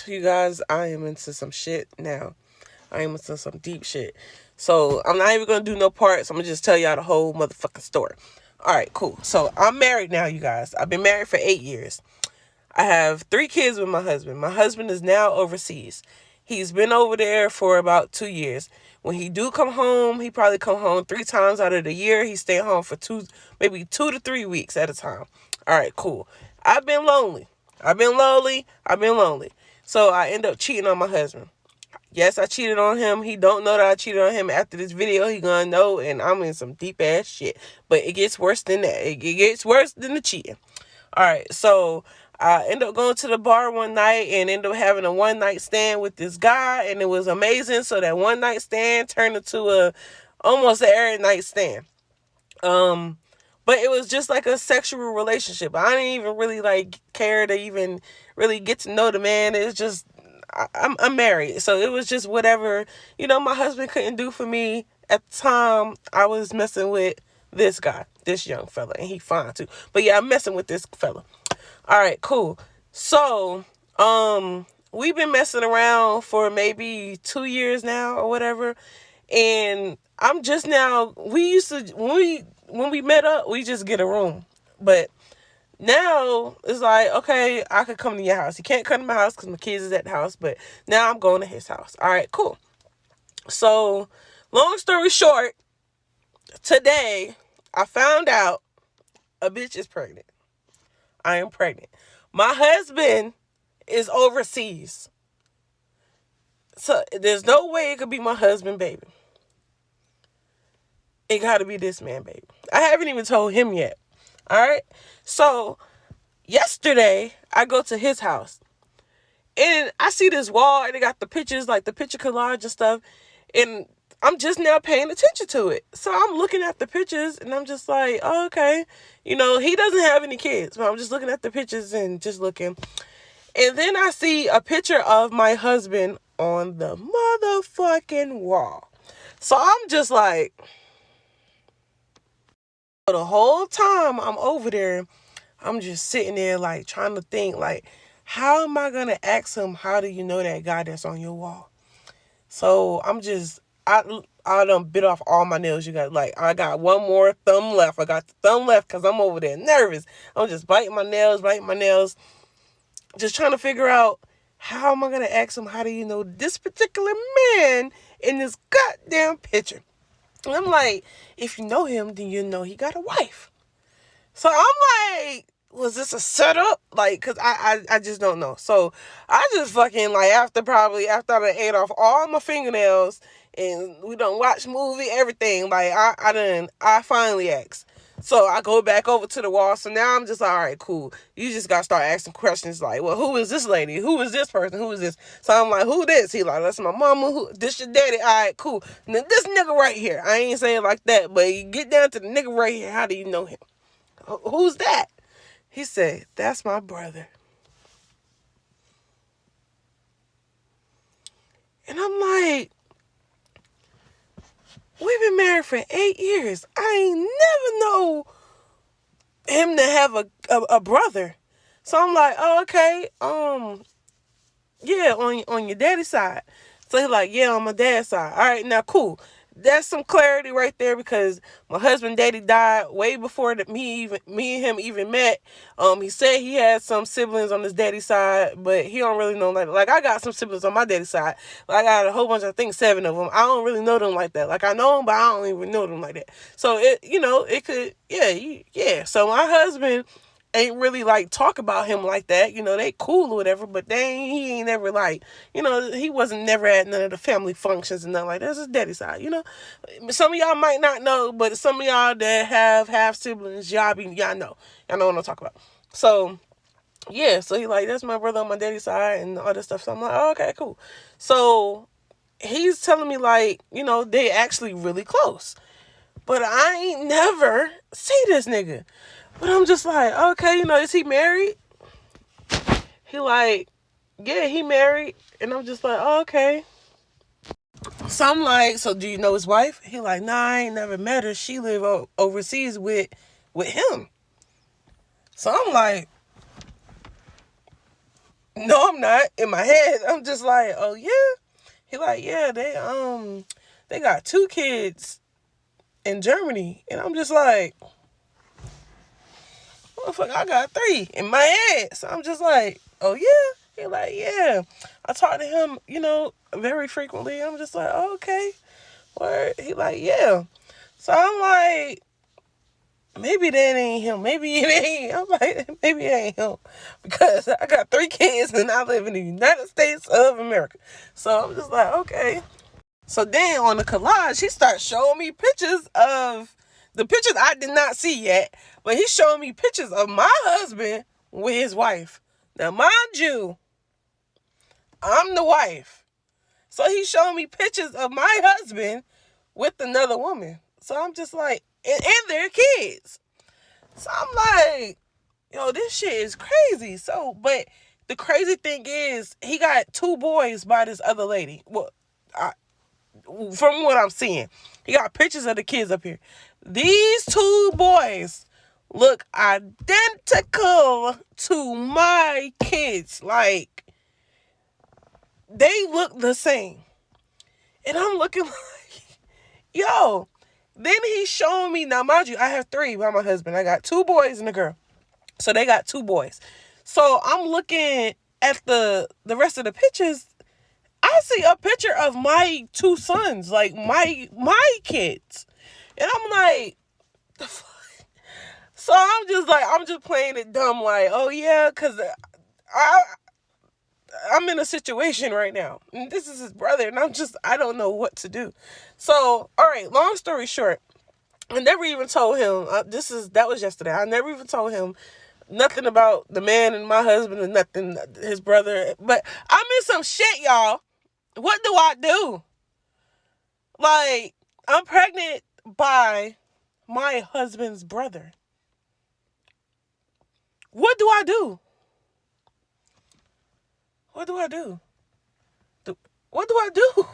you guys, I am into some shit now. I am into some deep shit. So I'm not even gonna do no parts. I'm gonna just tell y'all the whole motherfucking story. Alright, cool. So I'm married now, you guys. I've been married for 8 years. I have 3 kids with my husband. My husband is now overseas. He's been over there for about 2 years. When he do come home, he probably come home 3 times out of the year. He stay home for maybe 2 to 3 weeks at a time. Alright, cool. I've been lonely. I've been lonely. So I end up cheating on my husband. Yes, I cheated on him. He don't know that I cheated on him. After this video, he gonna know, and I'm in some deep ass shit. But it gets worse than that. It gets worse than the cheating. Alright, so I ended up going to the bar one night and ended up having a one night stand with this guy, and it was amazing. So that one night stand turned into almost an every night stand. But it was just like a sexual relationship. I didn't even really like care to even really get to know the man. It's just I'm married, so it was just whatever, my husband couldn't do for me at the time. I was messing with this guy, this young fella, and he fine too. But yeah, I'm messing with this fella. All right, cool. So, we've been messing around for maybe 2 years now or whatever. And I'm just now, we used to, when we met up, we just get a room. But now it's like, okay, I could come to your house. He can't come to my house because my kids is at the house, but now I'm going to his house. All right, cool. So, long story short, today I found out a bitch is pregnant. I am pregnant. My husband is overseas. So there's no way it could be my husband, baby. It got to be this man, baby. I haven't even told him yet. All right? So yesterday, I go to his house. And I see this wall, and it got the pictures, like the picture collage and stuff. And I'm just now paying attention to it. So I'm looking at the pictures, and I'm just like, oh, okay. He doesn't have any kids. But I'm just looking at the pictures and just looking. And then I see a picture of my husband on the motherfucking wall. So I'm just like, the whole time I'm over there, I'm just sitting there like trying to think like, how am I going to ask him, how do you know that guy that's on your wall? So I done bit off all my nails. You got like, I got one more thumb left. I got the thumb left because I'm over there nervous. I'm just biting my nails, just trying to figure out, how am I going to ask him, how do you know this particular man in this goddamn picture? And I'm like, if you know him, then you know he got a wife. So I'm like, was this a setup? Like, because I just don't know. So I just fucking, like, after I ate off all my fingernails and we done watch movie, everything, like, I finally asked. So I go back over to the wall. So now I'm just like, all right, cool. You just got to start asking questions like, well, who is this lady? Who is this person? Who is this? So I'm like, who this? He like, that's my mama. Who? This your daddy? All right, cool. Now this nigga right here. I ain't saying like that, but you get down to the nigga right here. How do you know him? Who's that? He said, that's my brother. And I'm like, we've been married for 8 years. I ain't never know him to have a brother. So I'm like, oh, okay. Yeah, on your daddy's side. So he's like, yeah, on my dad's side. All right, now cool. That's some clarity right there because my husband daddy died way before me and him even met. He said he had some siblings on his daddy's side, but he don't really know like I got some siblings on my daddy's side. Like, I got a whole bunch, I think 7 of them. I don't really know them like that. Like, I know them, but I don't even know them like that. So it could, yeah. So my husband ain't really like talk about him like that. They cool or whatever, but he ain't never like, he wasn't never at none of the family functions and nothing like that. That's his daddy side, Some of y'all might not know, but some of y'all that have half siblings, y'all know. Y'all know what I'm talking about. So yeah, so he like, that's my brother on my daddy's side and all this stuff. So I'm like, oh, okay, cool. So he's telling me like, they actually really close. But I ain't never see this nigga. But I'm just like, okay, is he married? He like, yeah, he married. And I'm just like, oh, okay. So I'm like, so do you know his wife? He like, nah, I ain't never met her. She live overseas with him. So I'm like, No, I'm not. In my head, I'm just like, oh yeah. He like, yeah, they got 2 kids in Germany, and I'm just like, motherfucker, I got 3 in my head. So I'm just like, oh yeah. He like, yeah. I talk to him, very frequently. I'm just like, oh, okay. Word. He like, yeah. So I'm like, maybe that ain't him. Maybe it ain't. I'm like, maybe it ain't him. Because I got 3 kids and I live in the United States of America. So I'm just like, okay. So then on the collage, he starts showing me pictures of the pictures I did not see yet. But he's showing me pictures of my husband with his wife. Now, mind you, I'm the wife. So he's showing me pictures of my husband with another woman. So I'm just like, and their kids. So I'm like, yo, this shit is crazy. So, but the crazy thing is, he got 2 boys by this other lady. Well, from what I'm seeing, he got pictures of the kids up here. These 2 boys look identical to my kids. Like, they look the same. And I'm looking like, yo. Then he's showing me, now mind you, I have 3 by my husband. I got 2 boys and a girl. So they got 2 boys. So I'm looking at the rest of the pictures. I see a picture of my 2 sons, like my kids. And I'm like, the fuck? So I'm just playing it dumb, like, oh yeah, because I'm in a situation right now. And this is his brother, and I don't know what to do. So, all right, long story short, I never even told him, that was yesterday. I never even told him nothing about the man and my husband and nothing, his brother. But I'm in some shit, y'all. What do I do? Like, I'm pregnant by my husband's brother. What do I do? What do I do? What do I do?